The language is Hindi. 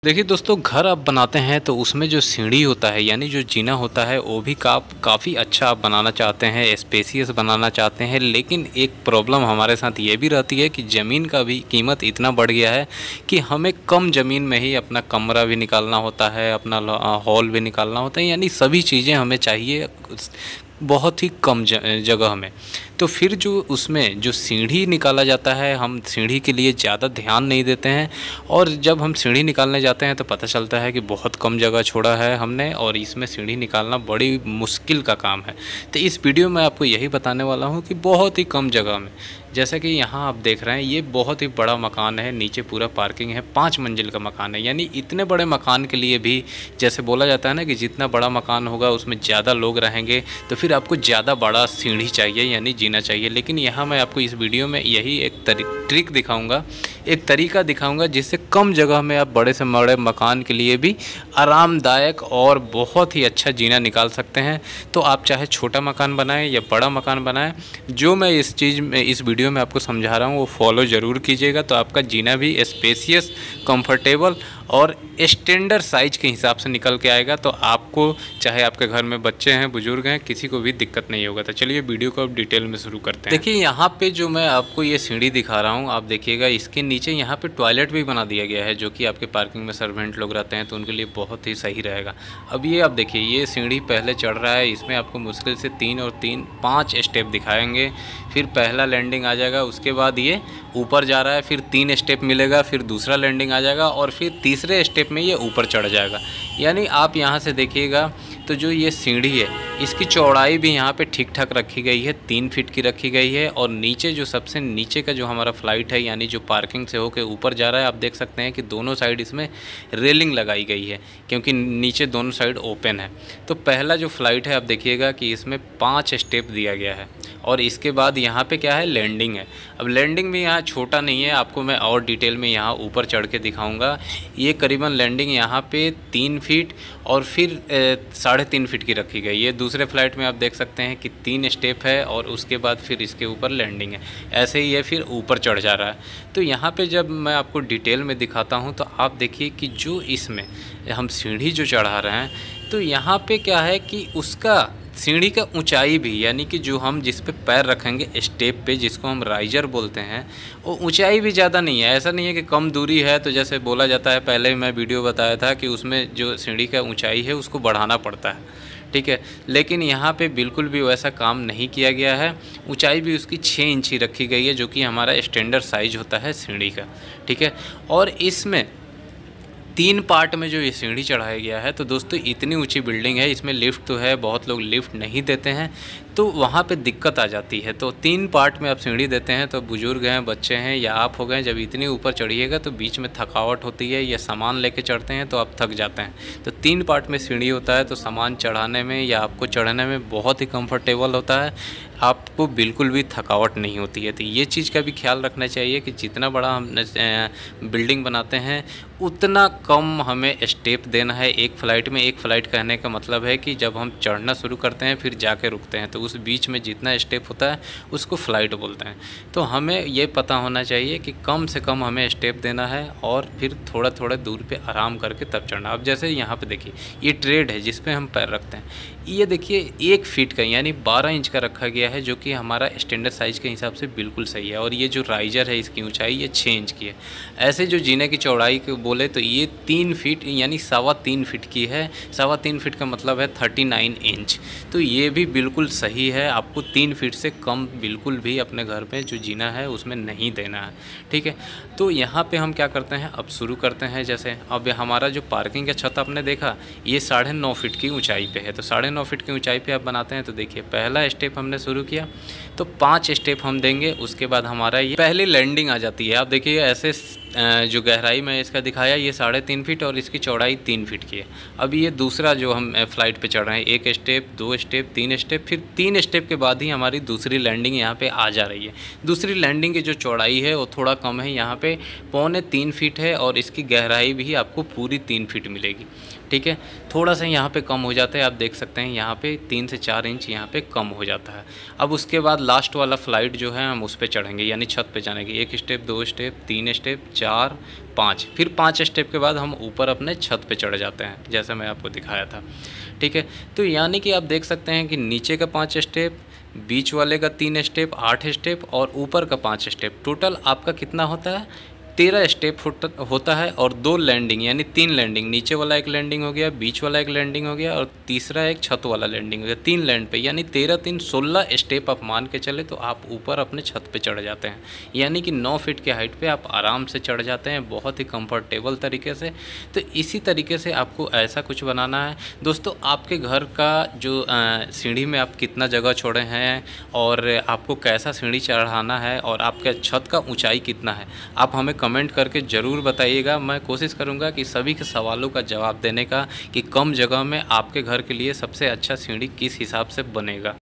देखिए दोस्तों, घर आप बनाते हैं तो उसमें जो सीढ़ी होता है यानी जो जीना होता है वो भी काफ़ी अच्छा आप बनाना चाहते हैं, स्पेसियस बनाना चाहते हैं। लेकिन एक प्रॉब्लम हमारे साथ ये भी रहती है कि ज़मीन का भी कीमत इतना बढ़ गया है कि हमें कम ज़मीन में ही अपना कमरा भी निकालना होता है, अपना हॉल भी निकालना होता है, यानी सभी चीज़ें हमें चाहिए बहुत ही कम जगह में। तो फिर जो उसमें जो सीढ़ी निकाला जाता है, हम सीढ़ी के लिए ज़्यादा ध्यान नहीं देते हैं और जब हम सीढ़ी निकालने जाते हैं तो पता चलता है कि बहुत कम जगह छोड़ा है हमने और इसमें सीढ़ी निकालना बड़ी मुश्किल का काम है। तो इस वीडियो में आपको यही बताने वाला हूँ कि बहुत ही कम जगह में, जैसा कि यहाँ आप देख रहे हैं, ये बहुत ही बड़ा मकान है, नीचे पूरा पार्किंग है, 5 मंजिल का मकान है। यानी इतने बड़े मकान के लिए भी जैसे बोला जाता है ना कि जितना बड़ा मकान होगा उसमें ज़्यादा लोग रहेंगे, तो फिर आपको ज़्यादा बड़ा सीढ़ी चाहिए यानी जीना चाहिए। लेकिन यहाँ मैं आपको इस वीडियो में यही एक ट्रिक दिखाऊंगा, एक तरीका दिखाऊंगा जिससे कम जगह में आप बड़े से बड़े मकान के लिए भी आरामदायक और बहुत ही अच्छा जीना निकाल सकते हैं। तो आप चाहे छोटा मकान बनाएं या बड़ा मकान बनाएं, जो मैं इस चीज़ में इस वीडियो में आपको समझा रहा हूँ वो फॉलो ज़रूर कीजिएगा, तो आपका जीना भी स्पेसियस, कंफर्टेबल और स्टैंडर्ड साइज के हिसाब से निकल के आएगा। तो आपको चाहे आपके घर में बच्चे हैं, बुजुर्ग हैं, किसी को भी दिक्कत नहीं होगा। तो चलिए वीडियो को अब डिटेल में शुरू करते हैं। देखिए यहाँ पे जो मैं आपको ये सीढ़ी दिखा रहा हूँ, आप देखिएगा इसके नीचे यहाँ पे टॉयलेट भी बना दिया गया है, जो कि आपके पार्किंग में सर्वेंट लोग रहते हैं तो उनके लिए बहुत ही सही रहेगा। अब ये आप देखिए, ये सीढ़ी पहले चढ़ रहा है, इसमें आपको मुश्किल से 3 और 5 स्टेप दिखाएंगे, फिर पहला लैंडिंग आ जाएगा, उसके बाद ये ऊपर जा रहा है, फिर 3 स्टेप मिलेगा, फिर दूसरा लैंडिंग आ जाएगा और फिर तीसरे स्टेप में ये ऊपर चढ़ जाएगा। यानी आप यहाँ से देखिएगा तो जो ये सीढ़ी है इसकी चौड़ाई भी यहाँ पे ठीक ठाक रखी गई है, 3 फीट की रखी गई है। और नीचे जो सबसे नीचे का जो हमारा फ्लाइट है यानी जो पार्किंग से होकर ऊपर जा रहा है, आप देख सकते हैं कि दोनों साइड इसमें रेलिंग लगाई गई है क्योंकि नीचे दोनों साइड ओपन है। तो पहला जो फ्लाइट है आप देखिएगा कि इसमें 5 स्टेप दिया गया है और इसके बाद यहाँ पे क्या है, लैंडिंग है। अब लैंडिंग भी यहाँ छोटा नहीं है, आपको मैं और डिटेल में यहाँ ऊपर चढ़ के दिखाऊंगा। ये करीबन लैंडिंग यहाँ पे 3 फीट और फिर 3.5 फीट की रखी गई है। दूसरे फ्लाइट में आप देख सकते हैं कि 3 स्टेप है और उसके बाद फिर इसके ऊपर लैंडिंग है, ऐसे ही ये फिर ऊपर चढ़ जा रहा है। तो यहाँ पे जब मैं आपको डिटेल में दिखाता हूँ तो आप देखिए कि जो इसमें हम सीढ़ी जो चढ़ा रहे हैं, तो यहाँ पे क्या है कि उसका सीढ़ी का ऊंचाई भी, यानी कि जो हम जिस पे पैर रखेंगे स्टेप पे, जिसको हम राइजर बोलते हैं, वो ऊंचाई भी ज़्यादा नहीं है। ऐसा नहीं है कि कम दूरी है तो जैसे बोला जाता है, पहले मैं वीडियो बताया था कि उसमें जो सीढ़ी का ऊंचाई है उसको बढ़ाना पड़ता है, ठीक है। लेकिन यहाँ पे बिल्कुल भी वैसा काम नहीं किया गया है। ऊंचाई भी उसकी 6 इंच ही रखी गई है, जो कि हमारा स्टैंडर्ड साइज होता है सीढ़ी का, ठीक है। और इसमें 3 पार्ट में जो ये सीढ़ी चढ़ाया गया है, तो दोस्तों इतनी ऊंची बिल्डिंग है, इसमें लिफ्ट तो है, बहुत लोग लिफ्ट नहीं देते हैं तो वहाँ पे दिक्कत आ जाती है। तो 3 पार्ट में आप सीढ़ी देते हैं, तो बुजुर्ग हैं, बच्चे हैं या आप हो गए, जब इतनी ऊपर चढ़िएगा तो बीच में थकावट होती है, या सामान लेके चढ़ते हैं तो आप थक जाते हैं। तो 3 पार्ट में सीढ़ी होता है, तो सामान चढ़ाने में या आपको चढ़ने में बहुत ही कंफर्टेबल होता है, आपको बिल्कुल भी थकावट नहीं होती है। तो ये चीज़ का भी ख्याल रखना चाहिए कि जितना बड़ा हम बिल्डिंग बनाते हैं उतना कम हमें स्टेप देना है एक फ़्लाइट में। एक फ़्लाइट कहने का मतलब है कि जब हम चढ़ना शुरू करते हैं फिर जाके रुकते हैं, तो उस बीच में जितना स्टेप होता है उसको फ़्लाइट बोलते हैं। तो हमें ये पता होना चाहिए कि कम से कम हमें स्टेप देना है और फिर थोड़ा थोड़ा दूर पे आराम करके तब चढ़ना। अब जैसे यहाँ पे देखिए, ये ट्रेड है जिस पे हम पैर रखते हैं, ये देखिए 1 फीट का यानी 12 इंच का रखा गया है, जो कि हमारा स्टैंडर्ड साइज़ के हिसाब से बिल्कुल सही है। और ये जो राइजर है इसकी ऊंचाई ये 6 इंच की है। ऐसे जो जीने की चौड़ाई को बोले तो ये 3 फीट यानी 3.25 फीट की है। 3.25 फीट का मतलब है 39 इंच। तो ये भी बिल्कुल सही है, आपको 3 फीट से कम बिल्कुल भी अपने घर में जो जीना है उसमें नहीं देना है, ठीक है। तो यहाँ पे हम क्या करते हैं, अब शुरू करते हैं। जैसे अब हमारा जो पार्किंग का छत आपने देखा, ये 9.5 फीट की ऊंचाई पे है। तो 9.5 फीट की ऊंचाई पे आप बनाते हैं, तो देखिए पहला स्टेप हमने शुरू किया तो 5 स्टेप हम देंगे, उसके बाद हमारा ये पहली लैंडिंग आ जाती है। आप देखिए ऐसे जो गहराई में इसका दिखाया ये 3.5 फीट और इसकी चौड़ाई 3 फीट की है। अब ये दूसरा जो हम फ़्लाइट पे चढ़ रहे हैं, 1 स्टेप, 2 स्टेप, 3 स्टेप, फिर 3 स्टेप के बाद ही हमारी दूसरी लैंडिंग यहाँ पे आ जा रही है। दूसरी लैंडिंग की जो चौड़ाई है वो थोड़ा कम है, यहाँ पे 2.25 फीट है और इसकी गहराई भी आपको पूरी 3 फीट मिलेगी, ठीक है। थोड़ा सा यहाँ पे कम हो जाता है, आप देख सकते हैं यहाँ पे 3 से 4 इंच यहाँ पे कम हो जाता है। अब उसके बाद लास्ट वाला फ़्लाइट जो है हम उस पर चढ़ेंगे, यानी छत पे जाने की 1 स्टेप, 2 स्टेप, 3 स्टेप, 4, 5, फिर 5 स्टेप के बाद हम ऊपर अपने छत पे चढ़ जाते हैं, जैसे मैं आपको दिखाया था। ठीक है, तो यानी कि आप देख सकते हैं कि नीचे का 5 स्टेप, बीच वाले का 3 स्टेप, 8 स्टेप और ऊपर का 5 स्टेप, टोटल आपका कितना होता है, 13 स्टेप होता है। और 2 लैंडिंग यानी 3 लैंडिंग, नीचे वाला एक लैंडिंग हो गया, बीच वाला एक लैंडिंग हो गया और तीसरा एक छत वाला लैंडिंग हो गया, 3 लैंड पे, यानी 13 3 16 स्टेप आप मान के चले तो आप ऊपर अपने छत पे चढ़ जाते हैं। यानी कि 9 फीट के हाइट पे आप आराम से चढ़ जाते हैं, बहुत ही कंफर्टेबल तरीके से। तो इसी तरीके से आपको ऐसा कुछ बनाना है। दोस्तों, आपके घर का जो सीढ़ी में आप कितना जगह छोड़े हैं और आपको कैसा सीढ़ी चढ़ाना है और आपके छत का ऊंचाई कितना है, आप हमें कमेंट करके ज़रूर बताइएगा। मैं कोशिश करूंगा कि सभी के सवालों का जवाब देने का, कि कम जगह में आपके घर के लिए सबसे अच्छा सीढ़ी किस हिसाब से बनेगा।